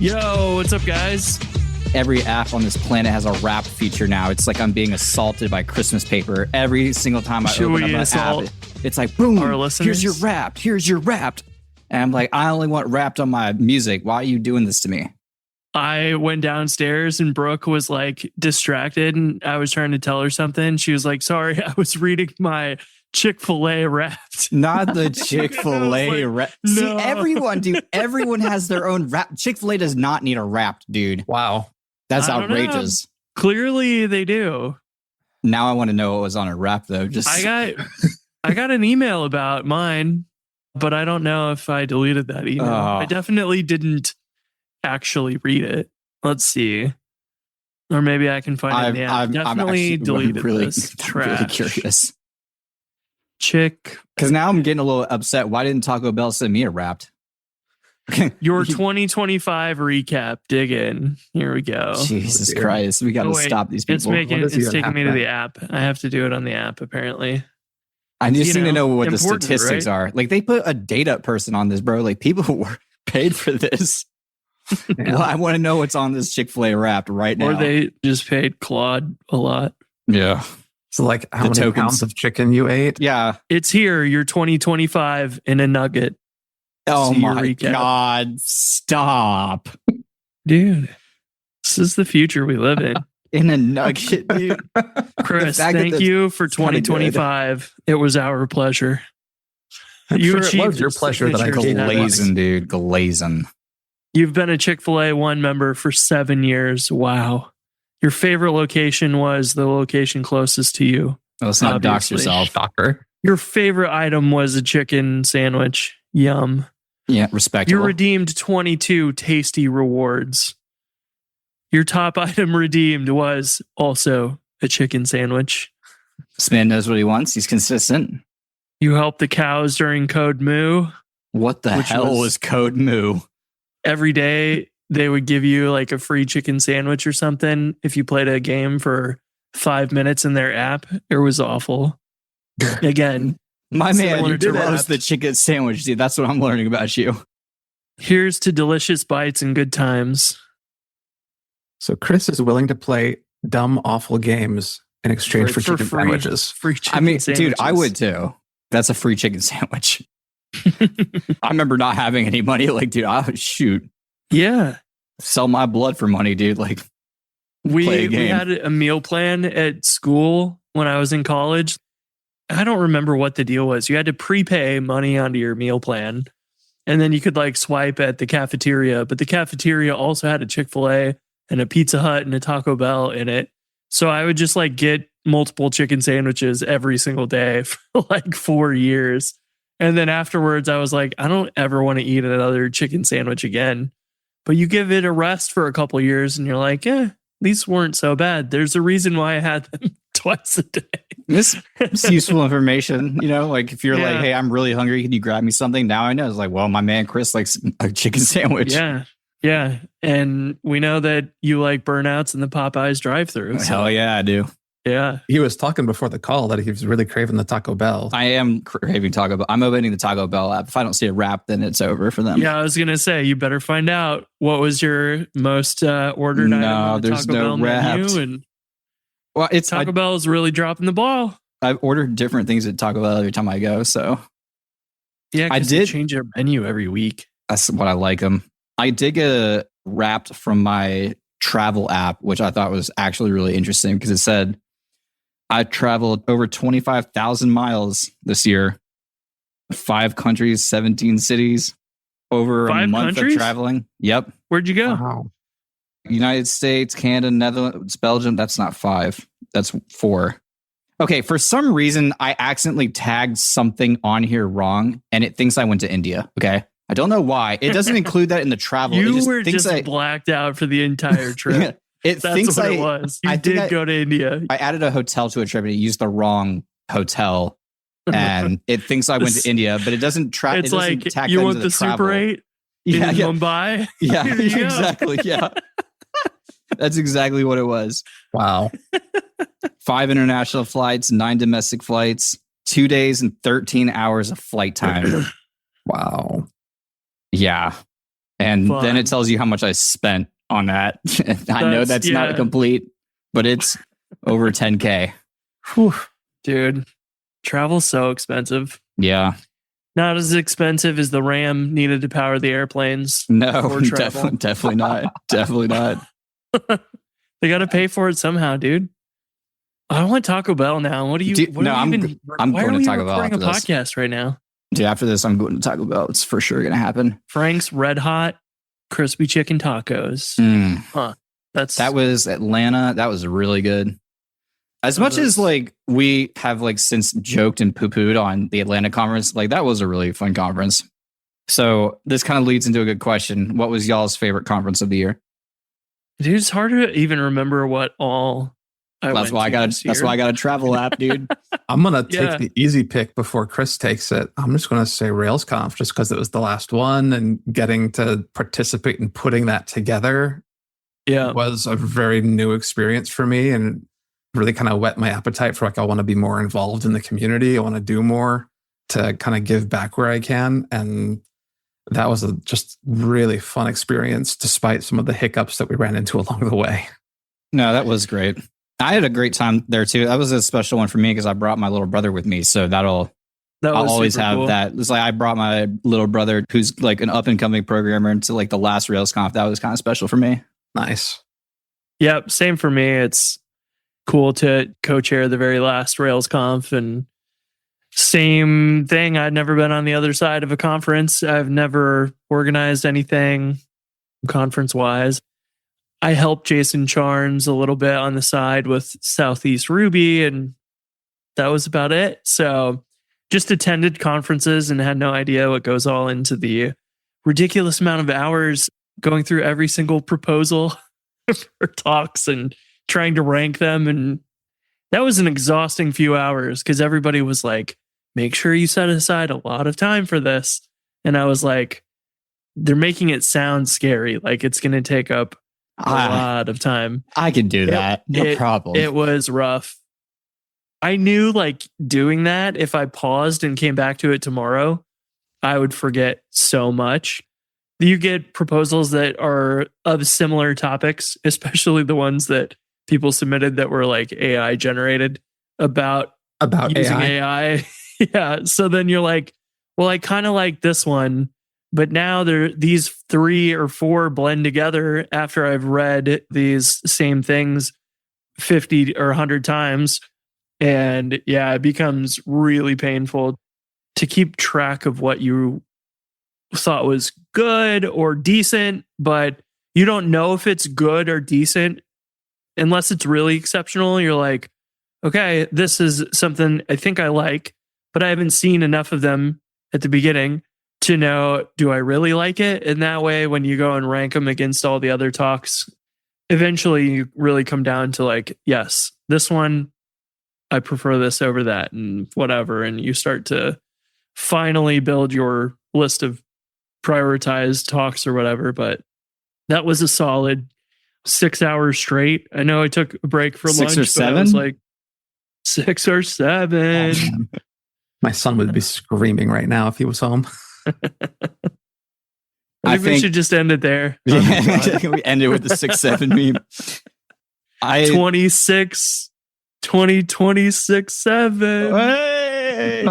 Yo, what's up, guys? Every app on this planet has a wrap feature now. It's like I'm being assaulted by Christmas paper every single time I open up an app. It's like, boom, here's your wrapped, here's your wrapped. And I'm like, I only want wrapped on my music. Why are you doing this to me? I went downstairs and Brooke was like distracted and I was trying to tell her something. She was like, sorry, I was reading my Chick-fil-A Wrapped. Not the Chick-fil-A Wrapped. No. See, everyone has their own wrap. Chick-fil-A does not need a Wrapped, dude. Wow. That's outrageous. Clearly they do. Now I want to know what was on a wrap, though. I got an email about mine, but I don't know if I deleted that email. I definitely didn't actually read it. Let's see. Or maybe I can find it in the app. Definitely deleted this. Trash. Really curious. Chick. Because now I'm getting a little upset. Why didn't Taco Bell send me a Wrapped? Your 2025 recap. Dig in. Here we go. Jesus Christ. We got to stop these people. It's taking me to the app. I have to do it on the app, apparently. I just need to know what the statistics are. Like, they put a data person on this, bro. Like, people were paid for this. Yeah. Well, I want to know what's on this Chick-fil-A Wrapped right now. Or they just paid Claude a lot. Yeah. So, like, how many pounds of chicken you ate? Yeah. It's here, your 2025 in a nugget. Oh my God. Stop. Dude, this is the future we live in. In a nugget, dude. Chris, thank you for 2025. It was our pleasure. You achieved it was your pleasure that I glazing, dude. Glazing. You've been a Chick-fil-A One member for 7 years. Wow. Your favorite location was the location closest to you. Oh, let's not dox yourself. Doctor. Your favorite item was a chicken sandwich. Yum. Yeah, respectable. You redeemed 22 tasty rewards. Your top item redeemed was also a chicken sandwich. This man knows what he wants. He's consistent. You helped the cows during Code Moo. What the hell was Code Moo? Every day they would give you like a free chicken sandwich or something if you played a game for 5 minutes in their app. It was awful. Again, my man, you did roast the chicken sandwich. Dude, that's what I'm learning about you. Here's to delicious bites and good times. So Chris is willing to play dumb, awful games in exchange for chicken sandwiches. Free chicken sandwiches. Dude, I would too. That's a free chicken sandwich. I remember not having any money. Like, dude, shoot. Yeah. Sell my blood for money, dude. Like, we had a meal plan at school when I was in college. I don't remember what the deal was. You had to prepay money onto your meal plan. And then you could like swipe at the cafeteria. But the cafeteria also had a Chick-fil-A and a Pizza Hut and a Taco Bell in it. So I would just like get multiple chicken sandwiches every single day for like 4 years. And then afterwards, I was like, I don't ever want to eat another chicken sandwich again. But you give it a rest for a couple of years and you're like, these weren't so bad. There's a reason why I had them twice a day. This is useful information. You know, like if you're like, hey, I'm really hungry. Can you grab me something? Now I know. It's like, well, my man Chris likes a chicken sandwich. Yeah. Yeah. And we know that you like burnouts in the Popeyes drive-thru. So. Hell yeah, I do. Yeah. He was talking before the call that he was really craving the Taco Bell. I am craving Taco Bell. I'm opening the Taco Bell app. If I don't see a wrap, then it's over for them. Yeah, I was going to say, you better find out what was your most ordered item on the there's Taco Bell wrapped. menu. And well, Taco Bell is really dropping the ball. I've ordered different things at Taco Bell every time I go. So yeah, I did change their menu every week. That's what I like them. I did get a wrapped from my travel app, which I thought was actually really interesting because it said, I traveled over 25,000 miles this year, 5 countries, 17 cities, over a month of traveling. Yep. Where'd you go? Wow. United States, Canada, Netherlands, Belgium. That's not 5. That's 4. Okay. For some reason, I accidentally tagged something on here wrong and it thinks I went to India. Okay. I don't know why. It doesn't include that in the travel. You were just blacked out for the entire trip. That's what it was. You did go to India. I added a hotel to a trip and it used the wrong hotel. And it thinks I went to India, but it doesn't track. It's like, you want the Super 8 in Mumbai? Yeah, exactly. Yeah. That's exactly what it was. Wow. 5 international flights, 9 domestic flights, 2 days and 13 hours of flight time. Wow. Yeah. And Fun. then it tells you how much I spent on that. I know that's not complete, but it's over 10K. Whew. Dude, travel's so expensive. Yeah. Not as expensive as the RAM needed to power the airplanes. No, definitely not. Definitely not. They got to pay for it somehow, dude. I want Taco Bell now. What do you? Dude, I'm going to Taco Bell after this. Podcast right now. Dude, after this, I'm going to Taco Bell. It's for sure going to happen. Frank's Red Hot Crispy Chicken Tacos. Huh. That was Atlanta. That was really good. As much as like we have like since joked and poo-pooed on the Atlanta conference, like that was a really fun conference. So this kind of leads into a good question. What was y'all's favorite conference of the year? Dude, it's hard to even remember what all that's why I got a travel app, dude. I'm gonna take the easy pick before Chris takes it. I'm just gonna say RailsConf just because it was the last one, and getting to participate in putting that together was a very new experience for me, and really kind of whet my appetite for like, I want to be more involved in the community. I want to do more to kind of give back where I can. And that was a just really fun experience, despite some of the hiccups that we ran into along the way. No, that was great. I had a great time there too. That was a special one for me because I brought my little brother with me. So I'll always have cool. That. It's like I brought my little brother who's like an up and coming programmer into like the last RailsConf. That was kind of special for me. Nice. Yep. Same for me. It's cool to co-chair the very last RailsConf, and same thing. I'd never been on the other side of a conference. I've never organized anything conference wise. I helped Jason Charnes a little bit on the side with Southeast Ruby, and that was about it. So just attended conferences and had no idea what goes all into the ridiculous amount of hours going through every single proposal for talks and trying to rank them. And that was an exhausting few hours because everybody was like, make sure you set aside a lot of time for this. And I was like, they're making it sound scary. Like it's going to take up a lot of time. I can do that. No problem. It was rough. I knew like doing that, if I paused and came back to it tomorrow, I would forget so much. You get proposals that are of similar topics, especially the ones that people submitted that were like AI generated about using AI. Yeah. So then you're like, well, I kind of like this one, but now these 3 or 4 blend together after I've read these same things 50 or 100 times. And yeah, it becomes really painful to keep track of what you thought was good or decent, but you don't know if it's good or decent unless it's really exceptional. You're like, okay, this is something I think I like, but I haven't seen enough of them at the beginning to know, do I really like it? And that way, when you go and rank them against all the other talks, eventually you really come down to like, yes, this one, I prefer this over that and whatever. And you start to finally build your list of prioritized talks or whatever. But that was a solid 6 hours straight. I know I took a break for lunch, 6 or 7? But it was like 6 or 7. Oh, my son would be screaming right now if he was home. I think we should just end it there. Yeah, we end it with the 6-7 meme. 2026-7. Hey!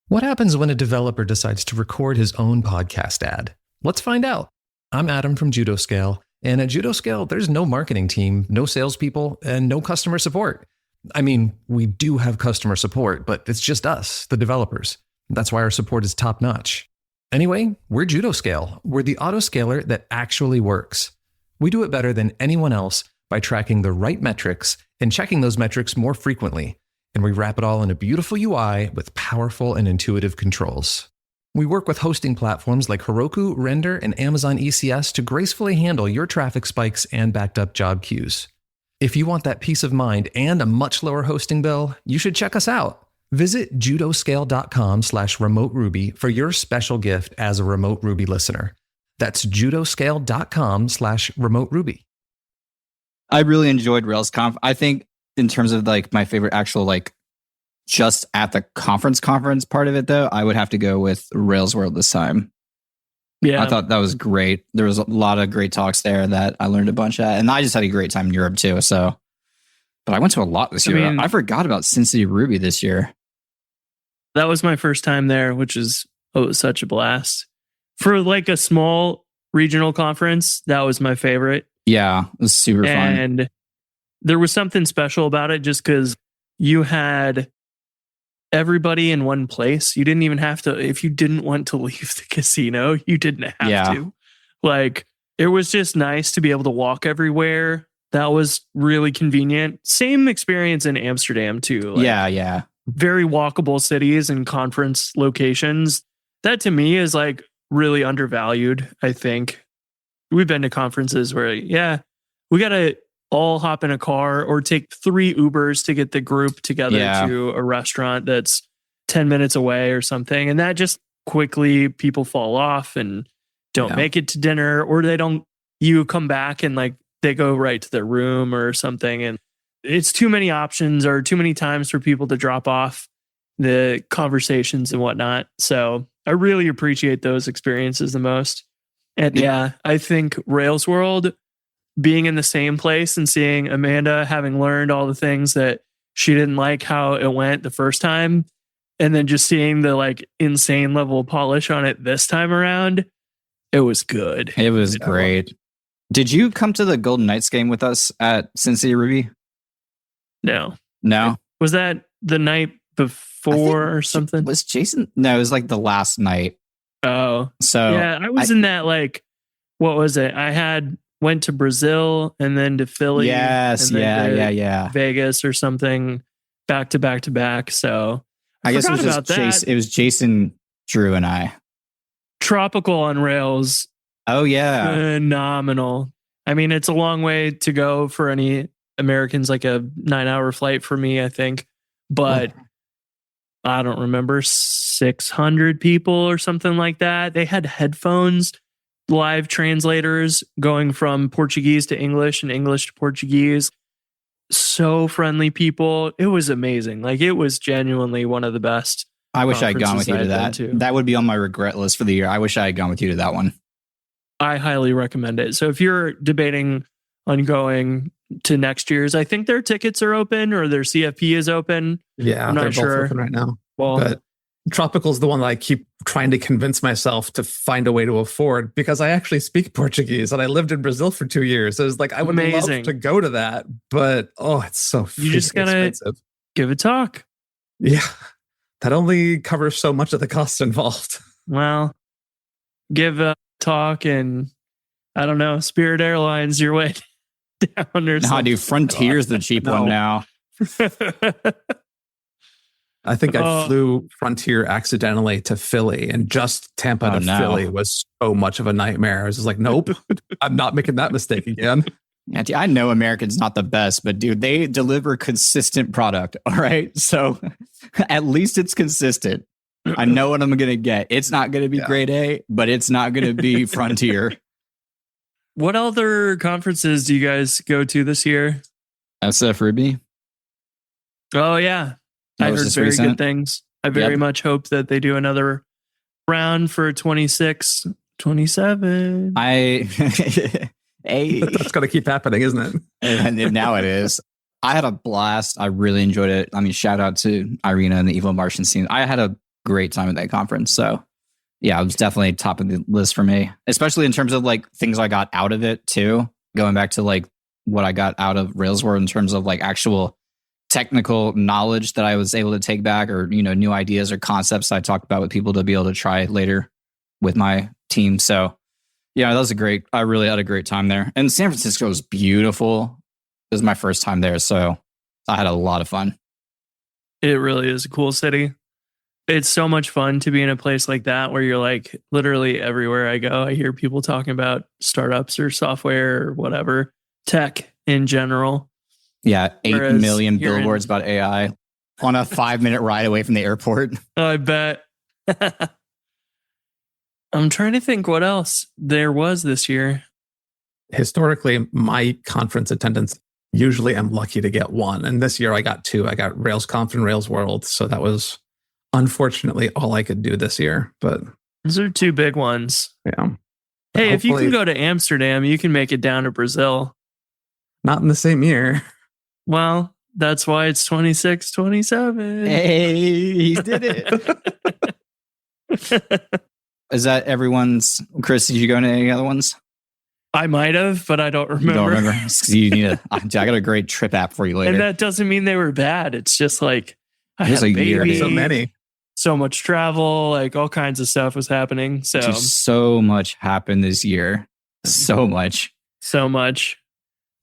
What happens when a developer decides to record his own podcast ad? Let's find out. I'm Adam from JudoScale, and at JudoScale, there's no marketing team, no salespeople, and no customer support. I mean, we do have customer support, but it's just us, the developers. That's why our support is top-notch. Anyway, we're JudoScale. We're the autoscaler that actually works. We do it better than anyone else by tracking the right metrics and checking those metrics more frequently. And we wrap it all in a beautiful UI with powerful and intuitive controls. We work with hosting platforms like Heroku, Render, and Amazon ECS to gracefully handle your traffic spikes and backed up job queues. If you want that peace of mind and a much lower hosting bill, you should check us out. Visit judoscale.com/remote Ruby for your special gift as a remote Ruby listener. That's judoscale.com/remote Ruby. I really enjoyed RailsConf. I think in terms of like my favorite actual like just at the conference part of it though, I would have to go with Rails World this time. Yeah. I thought that was great. There was a lot of great talks there that I learned a bunch at. And I just had a great time in Europe too. So, but I went to a lot this year. I forgot about Sin City Ruby this year. That was my first time there, which is it was such a blast. For like a small regional conference, that was my favorite. Yeah, it was super fun. And there was something special about it just because you had everybody in one place. You didn't even have to, if you didn't want to leave the casino, you didn't have to. Like, it was just nice to be able to walk everywhere. That was really convenient. Same experience in Amsterdam too. Like, yeah. Very walkable cities and conference locations. That to me is like really undervalued, I think. We've been to conferences where, we got to all hop in a car or take 3 Ubers to get the group together to a restaurant that's 10 minutes away or something. And that just quickly people fall off and don't make it to dinner, or you come back and like they go right to their room or something. And it's too many options or too many times for people to drop off the conversations and whatnot. So I really appreciate those experiences the most. And I think Rails World, being in the same place and seeing Amanda having learned all the things that she didn't like how it went the first time, and then just seeing the like insane level of polish on it this time around, it was good. It was great. Did you come to the Golden Knights game with us at Sin City Ruby? No. Was that the night before or something? Was Jason? No, it was like the last night. Oh. So yeah, I was in that, like, what was it? I went to Brazil and then to Philly. Yes, yeah. Vegas or something, back to back to back. So I guess it was just Jason. It was Jason, Drew, and I. Tropical on Rails. Oh yeah, phenomenal. I mean, it's a long way to go for any Americans, like a 9-hour flight for me, I think. But I don't remember, 600 people or something like that. They had headphones, live translators going from Portuguese to English and English to Portuguese. So friendly people. It was amazing. Like, it was genuinely one of the best. I wish I had gone with you to that. That would be on my regret list for the year. I wish I had gone with you to that one. I highly recommend it. So if you're debating on going to next year's, I think their tickets are open or their CFP is open. Yeah, I'm not sure. Both open right now. Well, but Tropical's the one that I keep trying to convince myself to find a way to afford, because I actually speak Portuguese and I lived in Brazil for 2 years. So it's like, I would love to go to that, but it's so you just gotta expensive. Give a talk. Yeah, that only covers so much of the cost involved. Well, give a talk and I don't know, Spirit Airlines your way down or something. No, dude, Frontier's the cheap one now. I think I flew Frontier accidentally to Philly, and just Tampa to Philly was so much of a nightmare. I was just like, nope, I'm not making that mistake again. Yeah, I know American's not the best, but dude, they deliver consistent product. All right. So at least it's consistent. I know what I'm going to get. It's not going to be grade A, but it's not going to be Frontier. What other conferences do you guys go to this year? SF Ruby. Oh, yeah. I heard very good things. I very much hope that they do another round for 26, 27. That's going to keep happening, isn't it? And now it is. I had a blast. I really enjoyed it. I mean, shout out to Irina and the Evil Martian scene. I had a great time at that conference. So yeah, it was definitely top of the list for me, especially in terms of like things I got out of it too. Going back to like what I got out of Rails World in terms of like actual technical knowledge that I was able to take back, or, you know, new ideas or concepts I talked about with people to be able to try later with my team. So yeah, that was I really had a great time there. And San Francisco was beautiful. It was my first time there. So I had a lot of fun. It really is a cool city. It's so much fun to be in a place like that where you're like, literally everywhere I go, I hear people talking about startups or software or whatever, tech in general. Yeah, 8 million billboards about AI on a 5-minute ride away from the airport. I bet. I'm trying to think what else there was this year. Historically, my conference attendance, usually I'm lucky to get one. And this year I got 2. I got RailsConf and Rails World. So that was unfortunately all I could do this year. But Those are two big ones. Yeah. Hey, if you can go to Amsterdam, you can make it down to Brazil. Not in the same year. Well, that's why it's 26, 27. Hey, he did it. Is that everyone's? Chris, did you go to any other ones? I might have, but I don't remember. You don't remember? You need I got a great trip app for you later. And that doesn't mean they were bad. It's just like I had a baby, so many. So much travel, like all kinds of stuff was happening. So much happened this year. So much.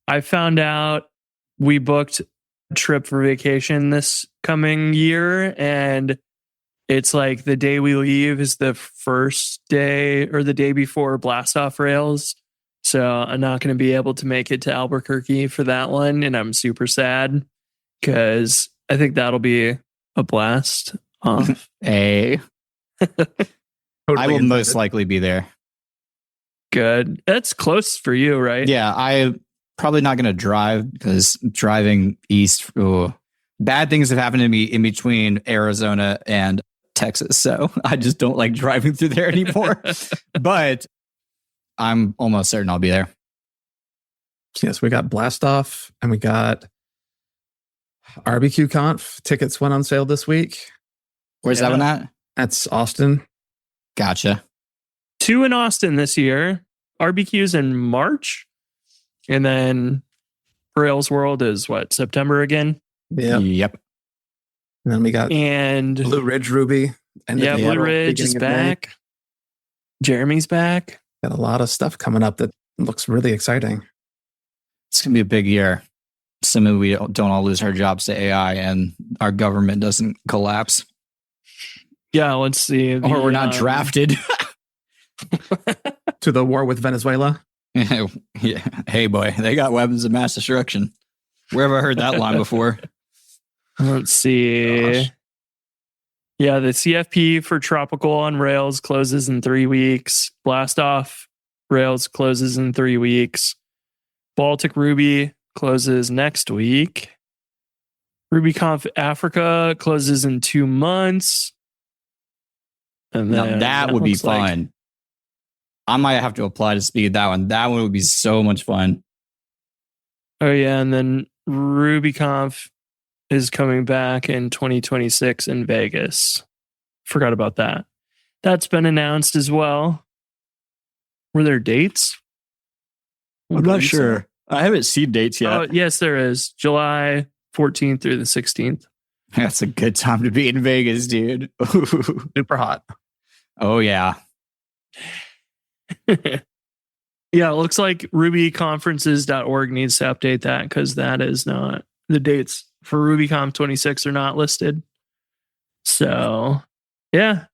I found out we booked a trip for vacation this coming year, and it's like the day we leave is the first day or the day before Blast Off Rails. So I'm not going to be able to make it to Albuquerque for that one. And I'm super sad because I think that'll be a blast. I will most likely be there. Good. That's close for you, right? Yeah, I probably not going to drive because driving east, bad things have happened to me in between Arizona and Texas. So I just don't like driving through there anymore. But I'm almost certain I'll be there. Yes, we got Blast Off and we got RBQ Conf. Tickets went on sale this week. Where's that one at? That's Austin. Gotcha. 2 in Austin this year. RBQ's in March. And then Rails World is what, September again? Yeah. Yep. And then we got Blue Ridge Ruby. Blue Ridge is back. Jeremy's back. Got a lot of stuff coming up that looks really exciting. It's going to be a big year. Assuming we don't all lose our jobs to AI and our government doesn't collapse. Yeah, let's see. Or we're not drafted. To the war with Venezuela. Yeah. Hey, boy, they got weapons of mass destruction. Where have I heard that line before? Let's see. Gosh. Yeah, the CFP for Tropical on Rails closes in 3 weeks. Blast Off Rails closes in 3 weeks. Baltic Ruby closes next week. RubyConf Africa closes in 2 months. And then that would be fun. I might have to apply to speed that one. That one would be so much fun. Oh, yeah. And then RubyConf is coming back in 2026 in Vegas. Forgot about that. That's been announced as well. Were there dates? I'm not sure. I haven't seen dates yet. Oh, yes, there is. July 14th through the 16th. That's a good time to be in Vegas, dude. Super hot. Oh, yeah. Yeah, it looks like rubyconferences.org needs to update that because that is not the dates for RubyConf 26 are not listed. So, yeah,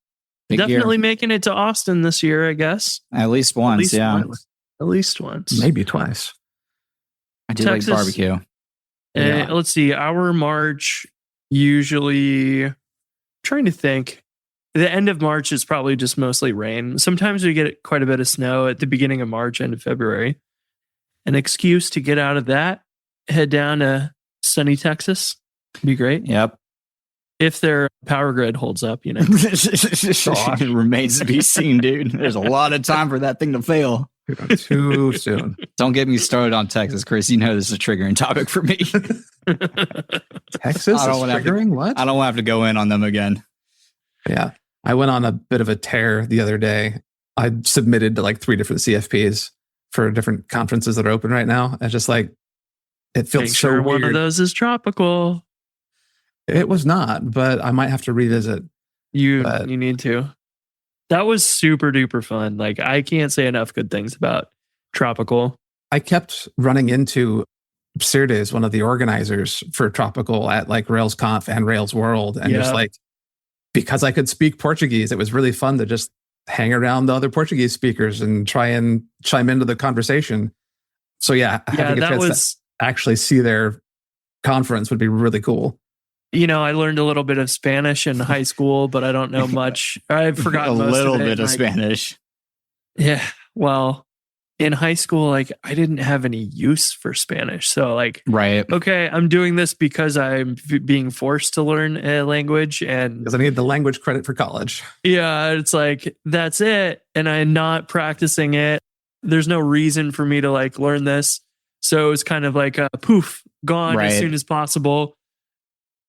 big definitely year. Making it to Austin this year, I guess. At least once, At least once. Maybe twice. I do Texas, like barbecue. Yeah. Let's see. Our March usually, trying to think. The end of March is probably just mostly rain. Sometimes we get quite a bit of snow at the beginning of March, end of February. An excuse to get out of that, head down to sunny Texas. Be great. Yep. If their power grid holds up, you know. It remains to be seen, dude. There's a lot of time for that thing to fail. Too soon. Don't get me started on Texas, Chris. You know this is a triggering topic for me. Texas is triggering? What? I don't want to have to go in on them again. Yeah. I went on a bit of a tear the other day. I submitted to like 3 different CFPs for different conferences that are open right now. And just like, it feels so weird. One of those is tropical. It was not, but I might have to revisit. You need to. That was super duper fun. Like, I can't say enough good things about Tropical. I kept running into Sirdes, one of the organizers for Tropical at like RailsConf and Rails World. And just like, because I could speak Portuguese, it was really fun to just hang around the other Portuguese speakers and try and chime into the conversation. So having a chance to actually see their conference would be really cool. You know, I learned a little bit of Spanish in high school, but I don't know much. I've forgotten a little bit of Spanish. Yeah, well, in high school, like I didn't have any use for Spanish. So like, right. Okay, I'm doing this because I'm being forced to learn a language and because I need the language credit for college. Yeah, it's like, that's it. And I'm not practicing it. There's no reason for me to like learn this. So it's kind of like a poof, gone as soon as possible.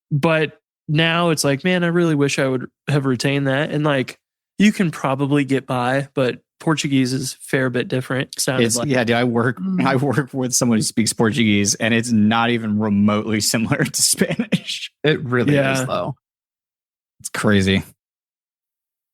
But now it's like, man, I really wish I would have retained that. And like, you can probably get by, but Portuguese is a fair bit different. Yeah, dude, I work with someone who speaks Portuguese, and it's not even remotely similar to Spanish. It really is, though. It's crazy.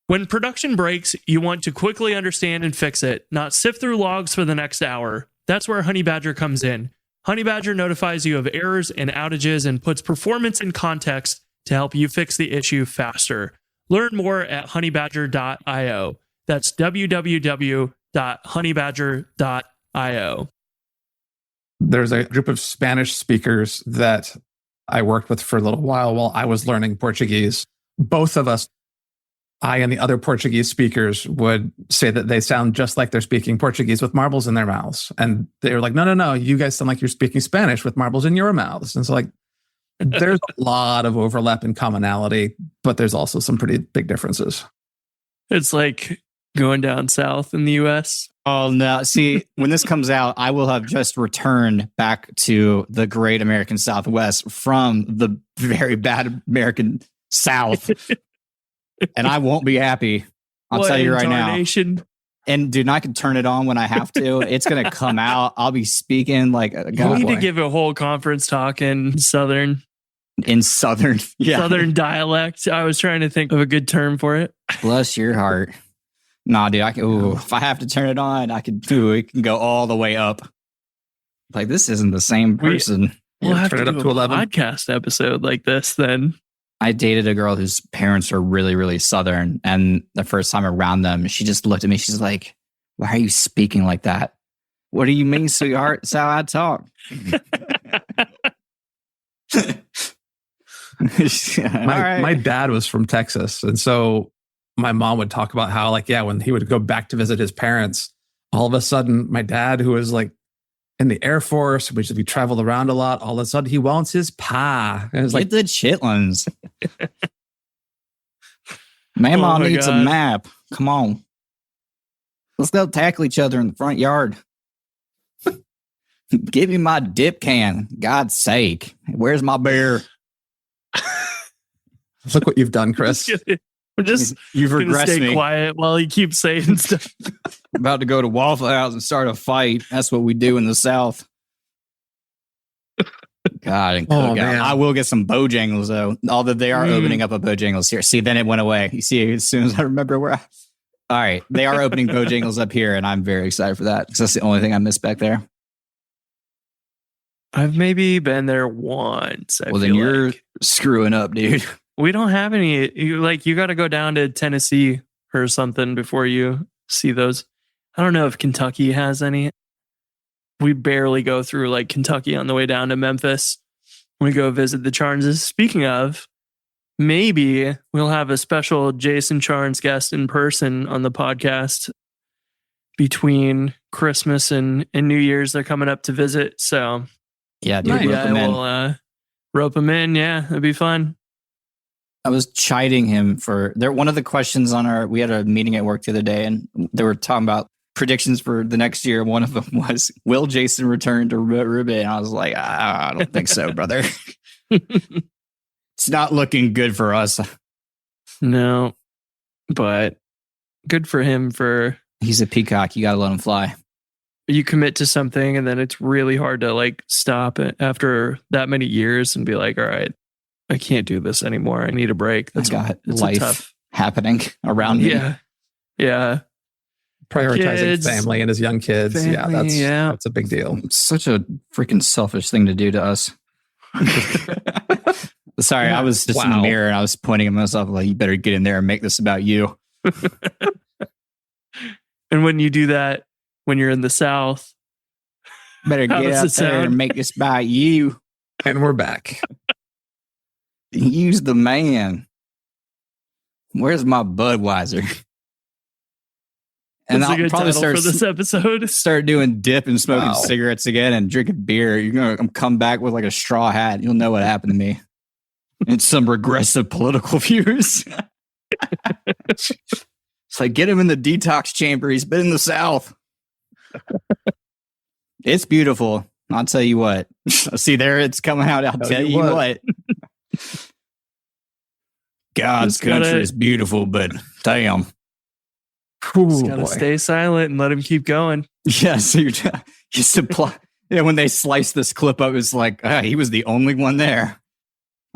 When production breaks, you want to quickly understand and fix it, not sift through logs for the next hour. That's where Honeybadger comes in. Honeybadger notifies you of errors and outages and puts performance in context to help you fix the issue faster. Learn more at honeybadger.io. That's www.honeybadger.io. There's a group of Spanish speakers that I worked with for a little while I was learning Portuguese. Both of us, I and the other Portuguese speakers, would say that they sound just like they're speaking Portuguese with marbles in their mouths. And they were like, no, you guys sound like you're speaking Spanish with marbles in your mouths. And so like, there's a lot of overlap and commonality, but there's also some pretty big differences. It's like going down south in the US. Oh, no. See, when this comes out, I will have just returned back to the great American Southwest from the very bad American South. And I won't be happy. I'll tell you right now. And dude, I can turn it on when I have to. It's going to come out. I'll be speaking like a guy. We need to give a whole conference talk in Southern. Southern dialect. I was trying to think of a good term for it. Bless your heart. Nah, dude, if I have to turn it on, it can go all the way up. Like, this isn't the same person. We'll have to do a 11 podcast episode like this then. I dated a girl whose parents are really, really Southern. And the first time around them, she just looked at me. She's like, why are you speaking like that? What do you mean, sweetheart? That's how I talk. My dad was from Texas. And so my mom would talk about how, like, when he would go back to visit his parents, all of a sudden, my dad, who was like in the Air Force, which we traveled around a lot, all of a sudden he wants his pie. And it was like the chitlins. Mom needs a map. Come on. Let's go tackle each other in the front yard. Give me my dip can. God's sake. Where's my beer? Look what you've done, Chris. You've regressed stay me. Quiet while he keeps saying stuff. About to go to Waffle House and start a fight. That's what we do in the South. God, man. I will get some Bojangles though. Although they are opening up a Bojangles here. See, then it went away. You see, as soon as I remember where. All right, they are opening Bojangles up here, and I'm very excited for that because that's the only thing I miss back there. I've maybe been there once. Then you're screwing up, dude. We don't have any. You got to go down to Tennessee or something before you see those. I don't know if Kentucky has any. We barely go through like Kentucky on the way down to Memphis. We go visit the Charneses. Speaking of, maybe we'll have a special Jason Charnes guest in person on the podcast between Christmas and New Year's. They're coming up to visit. So yeah, dude, we'll rope them in. Yeah, it'd be fun. I was chiding him for one of the questions we had a meeting at work the other day, and they were talking about predictions for the next year. One of them was, will Jason return to Ruby? And I was like, I don't think so, brother. It's not looking good for us. No, but good for him he's a peacock. You got to let him fly. You commit to something and then it's really hard to like stop it after that many years and be like, all right, I can't do this anymore. I need a break. That's got life happening around me. Yeah. Prioritizing family and his young kids. That's a big deal. It's such a freaking selfish thing to do to us. Sorry, I was just in the mirror and I was pointing at myself like, you better get in there and make this about you. And when you do that, when you're in the South, better get out there and make this about you. And we're back. Use the man. Where's my Budweiser? And That's a I'll good probably title for this episode. start doing dip and smoking cigarettes again and drinking beer. You're going to come back with like a straw hat. You'll know what happened to me. And some regressive political views. It's like, get him in the detox chamber. He's been in the South. It's beautiful. I'll tell you what. See there, it's coming out. I'll tell you what. God's country is beautiful, but damn. Just gotta stay silent and let him keep going. Yeah, so you supply. Yeah, when they slice this clip up, it's like he was the only one there.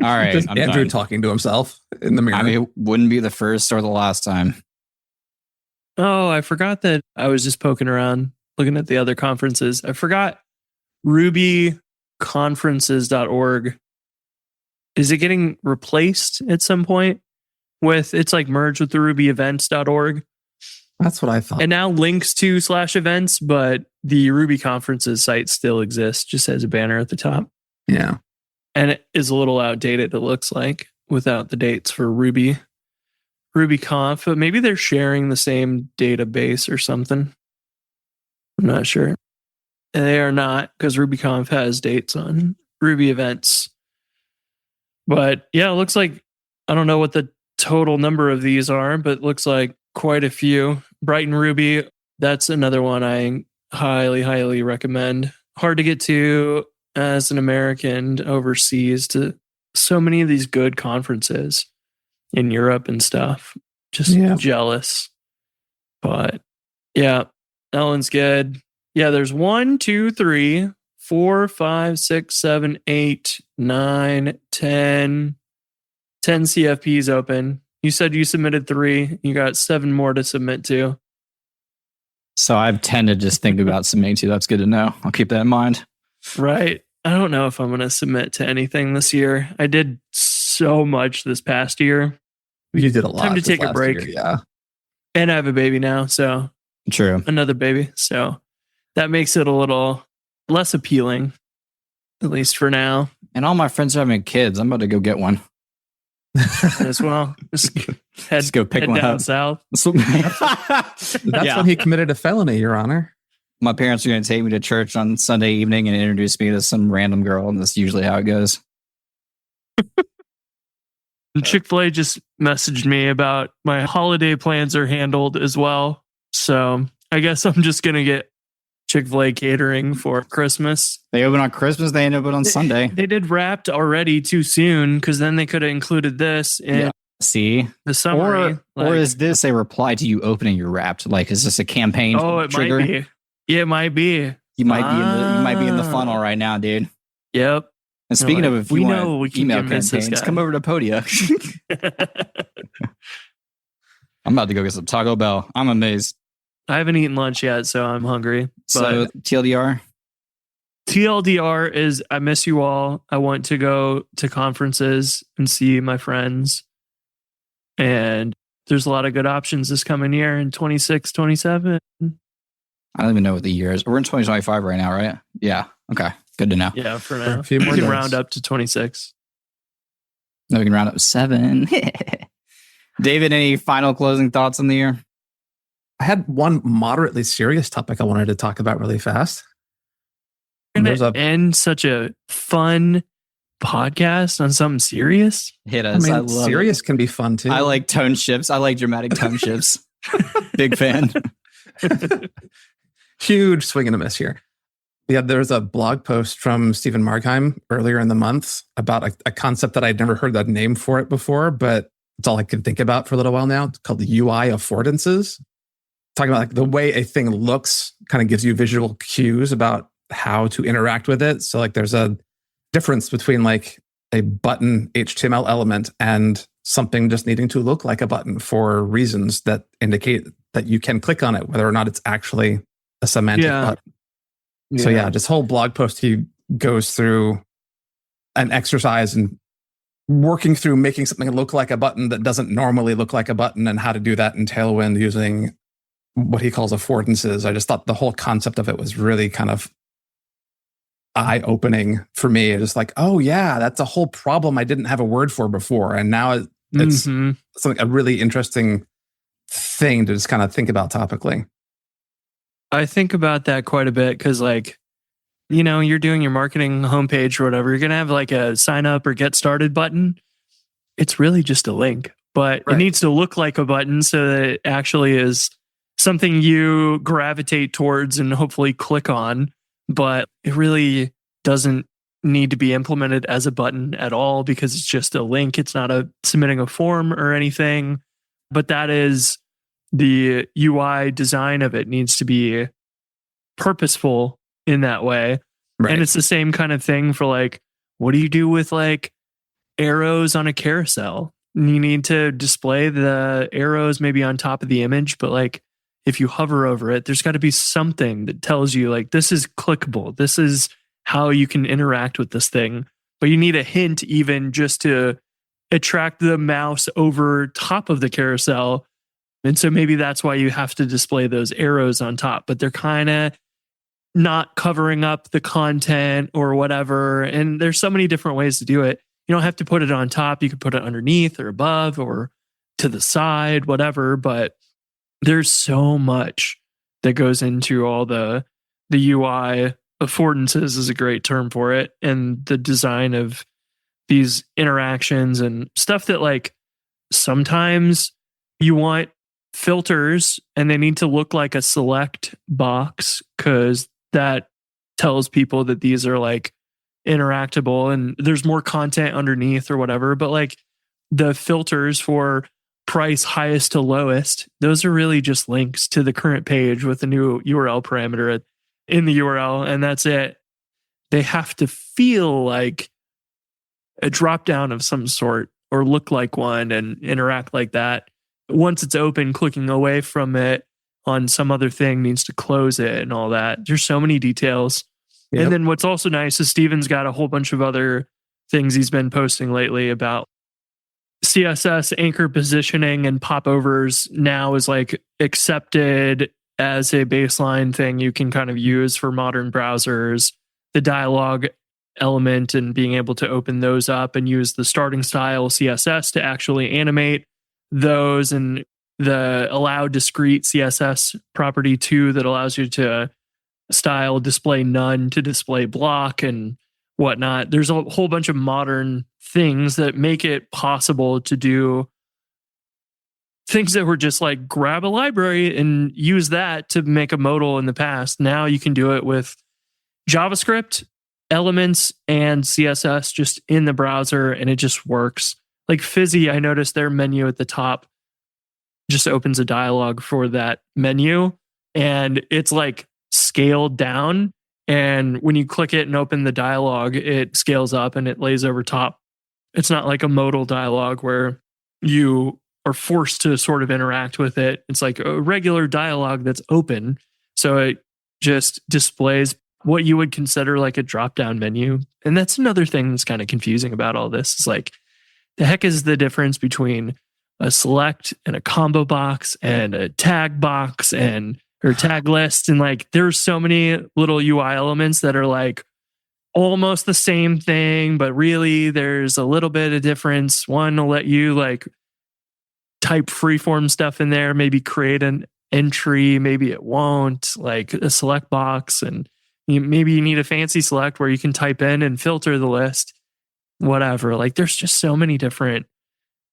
All right, just Andrew talking to himself in the mirror. I mean, it wouldn't be the first or the last time. Oh, I forgot that I was just poking around, looking at the other conferences. I forgot rubyconferences.org. Is it getting replaced at some point with, it's like merged with the rubyevents.org? That's what I thought. And now links to /events, but the Ruby conferences site still exists, just as a banner at the top. Yeah. And it is a little outdated, it looks like, without the dates for RubyConf, but maybe they're sharing the same database or something. I'm not sure. They are not, because RubyConf has dates on Ruby events. But yeah, it looks like, I don't know what the total number of these are, but it looks like quite a few. Brighton Ruby, that's another one I highly, highly recommend. Hard to get to as an American overseas to so many of these good conferences in Europe and stuff. Just jealous. But yeah, that one's good. Yeah, there's 1, 2, 3, 4, 5, 6, 7, 8, 9, 10 CFPs open. You said you submitted 3. You got 7 more to submit to. So I have 10 to just think about submitting to. That's good to know. I'll keep that in mind. Right. I don't know if I'm going to submit to anything this year. I did so much this past year. You did a lot. Time to take a break. Year, yeah. And I have a baby now. So true. Another baby. So that makes it a little less appealing, at least for now. And all my friends are having kids. I'm about to go get one. As well. Just go pick one down up. south. That's when he committed a felony, Your Honor. My parents are going to take me to church on Sunday evening and introduce me to some random girl, and that's usually how it goes. Chick-fil-A just messaged me about my holiday plans are handled as well. So I guess I'm just going to get Chick-fil-A catering for Christmas. They open on Christmas, they end up on Sunday. They did Wrapped already too soon, because then they could have included this in See? the summary. Or is this a reply to you opening your Wrapped? Like, is this a campaign trigger? Might be. Yeah, it might be. You might be in the funnel right now, dude. Yep. And speaking of, if you want we can email campaigns, come over to Podia. I'm about to go get some Taco Bell. I'm amazed. I haven't eaten lunch yet, so I'm hungry. So TLDR is I miss you all. I want to go to conferences and see my friends. And there's a lot of good options this coming year in 26, 27. I don't even know what the year is. We're in 2025 right now, right? Yeah. Okay. Good to know. Yeah, for now. A few more we can days. round up to 26. No, we can round up to 7. David, any final closing thoughts on the year? I had one moderately serious topic I wanted to talk about really fast. There's end such a fun podcast on something serious. Hit us. I mean, serious can be fun too. I like tone shifts. I like dramatic tone shifts. Big fan. Huge swing and a miss here. Yeah, there's a blog post from Stephen Markheim earlier in the month about a concept that I'd never heard that name for it before, but it's all I can think about for a little while now. It's called the UI affordances. Talking about like the way a thing looks kind of gives you visual cues about how to interact with it. So like there's a difference between like a button HTML element and something just needing to look like a button for reasons that indicate that you can click on it, whether or not it's actually a semantic button. So yeah, this whole blog post, he goes through an exercise and working through making something look like a button that doesn't normally look like a button and how to do that in Tailwind using what he calls affordances. I just thought the whole concept of it was really kind of eye-opening for me. It's like, oh yeah, that's a whole problem I didn't have a word for before. And now it's something, a really interesting thing to just kind of think about topically. I think about that quite a bit because, like, you know, you're doing your marketing homepage or whatever. You're going to have like a sign up or get started button. It's really just a link, but it needs to look like a button so that it actually is something you gravitate towards and hopefully click on. But it really doesn't need to be implemented as a button at all because it's just a link. It's not submitting a form or anything, but that is the UI design of it needs to be purposeful in that way. Right. And it's the same kind of thing for like, what do you do with like arrows on a carousel? You need to display the arrows maybe on top of the image, but like if you hover over it, there's got to be something that tells you like, this is clickable. This is how you can interact with this thing. But you need a hint even just to attract the mouse over top of the carousel. And so maybe that's why you have to display those arrows on top, but they're kind of not covering up the content or whatever. And there's so many different ways to do it. You don't have to put it on top. You could put it underneath or above or to the side, whatever. But there's so much that goes into all the UI affordances is a great term for it. And the design of these interactions and stuff that like sometimes you want filters and they need to look like a select box because that tells people that these are like interactable and there's more content underneath or whatever. But like the filters for price highest to lowest, those are really just links to the current page with a new URL parameter in the URL. And that's it. They have to feel like a drop down of some sort or look like one and interact like that. Once it's open, clicking away from it on some other thing needs to close it and all that. There's so many details. Yep. And then what's also nice is Steven's got a whole bunch of other things he's been posting lately about CSS anchor positioning and popovers now is like accepted as a baseline thing you can kind of use for modern browsers. The dialogue element and being able to open those up and use the starting style CSS to actually animate those, and the allow discrete CSS property too that allows you to style display none to display block and whatnot. There's a whole bunch of modern things that make it possible to do things that were just like grab a library and use that to make a modal in the past. Now you can do it with JavaScript, elements, and CSS just in the browser, and it just works. Like Fizzy, I noticed their menu at the top just opens a dialog for that menu, and it's like scaled down. And when you click it and open the dialog, it scales up and it lays over top. It's not like a modal dialog where you are forced to sort of interact with it. It's like a regular dialog that's open. So it just displays what you would consider like a drop-down menu. And that's another thing that's kind of confusing about all this. It's like, the heck is the difference between a select and a combo box and a tag box and or tag list? And like, there's so many little UI elements that are like almost the same thing, but really there's a little bit of difference. One will let you like type freeform stuff in there, maybe create an entry, maybe it won't, like a select box. And maybe you need a fancy select where you can type in and filter the list, whatever. Like there's just so many different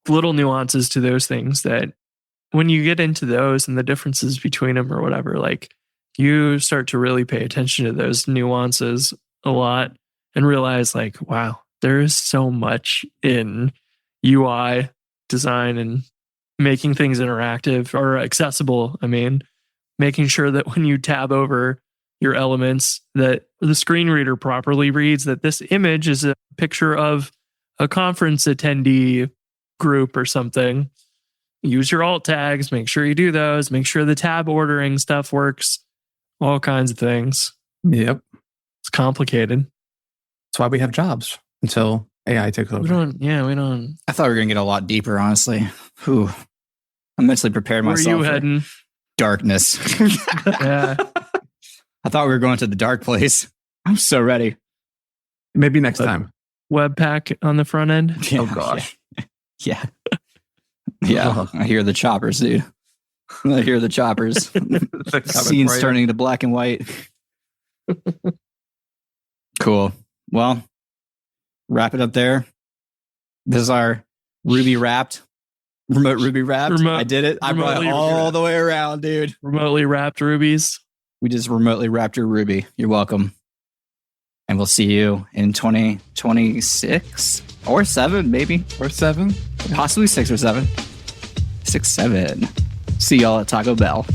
little nuances to those things that when you get into those and the differences between them or whatever, like you start to really pay attention to those nuances a lot and realize like, wow, there is so much in UI design and making things interactive or accessible. I mean, making sure that when you tab over your elements, that the screen reader properly reads that this image is a picture of a conference attendee group or something. Use your alt tags, make sure you do those, make sure the tab ordering stuff works, all kinds of things. Yep. It's complicated. That's why we have jobs until AI takes over. We don't. I thought we were going to get a lot deeper, honestly. Whew. I mentally prepared myself. Where are you heading? Darkness. Yeah. I thought we were going to the dark place. I'm so ready. Maybe next time. Webpack on the front end. Yeah, oh gosh. Yeah. Yeah. I hear the choppers, dude. I hear the choppers. Scenes turning to black and white. Cool. Well, wrap it up there. This is our Ruby Wrapped. Remote Ruby Wrapped. I did it. I brought it all the way around, dude. Remotely wrapped rubies. We just remotely wrapped your Ruby. You're welcome. And we'll see you in 2026 or 7, maybe. Or 7. Possibly 6 or 7. 6, 7. See y'all at Taco Bell.